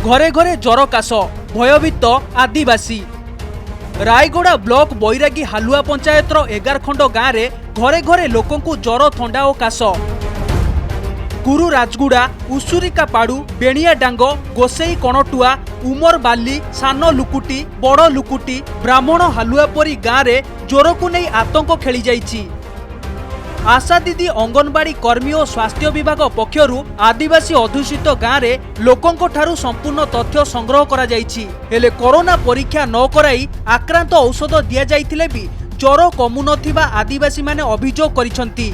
घरे घरे जर काश भयभीत आदिवासी। रायगड़ा ब्लॉक बैरागी हालुआ पंचायतर 11 खंड गाँव में घरे घरे लोकंकु जर थंडा और काश। गुरु राजगुड़ा उसूरिका पाड़ू बेणिया डांग गोसेई कणटुआ उमर बाली सान लुकुटी बड़ लुकुटी ब्राह्मण हालुआ परी गाँव में ज्वर को नहीं आतंक खेली जाइछि। आशा दीदी अंगनवाड़ी कर्मी और स्वास्थ्य विभाग पक्षरु आदिवासी अधुषित गाँव में लोकंक ठारू संपूर्ण तथ्य संग्रह करा जाइछि। हेले कोरोना परीक्षा न कराई आक्रांत औषध दिया जाइथिले भी ज्वर कमु नथिबा आदिवासी माने अभियोग करिसंती।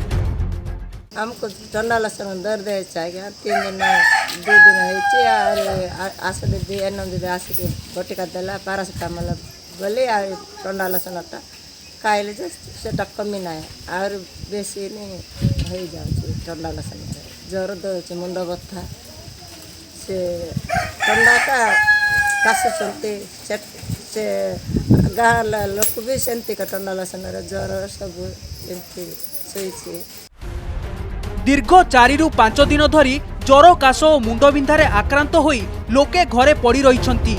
हमको ठंडा लसन दर्द है चाहिए 3 दिन 2 दिन है आशा दीदी एनम दीदी आसिक बटिका देला पैरासिटामोल बोले ठंडा लसनटा खाइले से कमी ना और बेसी नहीं हो जाए ठंडा लसन ज्वर दौर मुंड बथा से ठंडा का काश चलते से गाँव लोक भी सेमती का ठंडा लसन ज्वर सब एमती शोची। दीर्घ 4 ରୁ 5 दिन धरी ज्वर काश और मुंडबिंधारे आक्रांत होई लोके घरे पड़ी रहिछंती।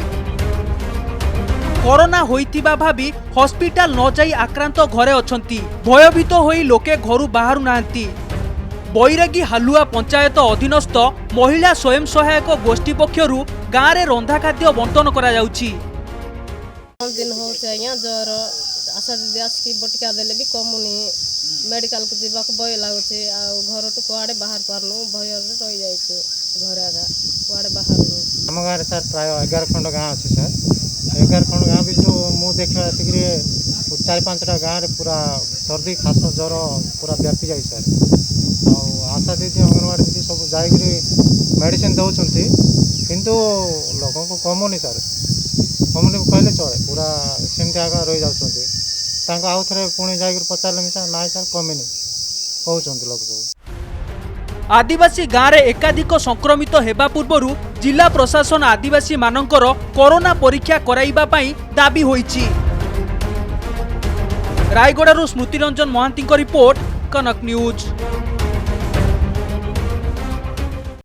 कोरोना होइतिबा भाबी हॉस्पिटल न जाई आक्रांत घरे अछंती। भयभीत होई लोके घरु बाहरु नाहंती। बैरागी हालुआ पंचायत अधीनस्थ महिला स्वयं सहायक गोष्ठी पक्षरु गाँव में रंधा खाद्य बंटन करा जाउछि। दिन हो ज्वर आशा दीदी आसिक बटिका देले भी कमुनी मेडिकल को जीवा को भय लगुचे घर टू कुआड़े बाहर पारनु भय रही जाइछु घर आगा कुआड़े बाहर आम गाँव सर प्राय 11 खंड गाँव अच्छे सर 11 खंड गाँव भी तो मुझे देखा 4-5टा गाँव पूरा सर्दी खास ज्वर पूरा व्यापी जाए सर। आशा दीदी अंगनवाड़ी दीदी सब जाकि मेडिसिन दौरान किंतु लोक को कमुनी सर कमुनी कहले चले पूरा सेमती आगे रही जाऊँच आउ थे पुणी जा पचारे मिसा ना सर कमिनी कहते लोग सब। आदिवासी गाँव में एकाधिक संक्रमित हेबा पूर्वरु जिला प्रशासन आदिवासी मानकर कोरोना परीक्षा कराइबा पई दाबी होईछि। रायगड़ारू स्मृति रंजन महांती रिपोर्ट कनक न्यूज।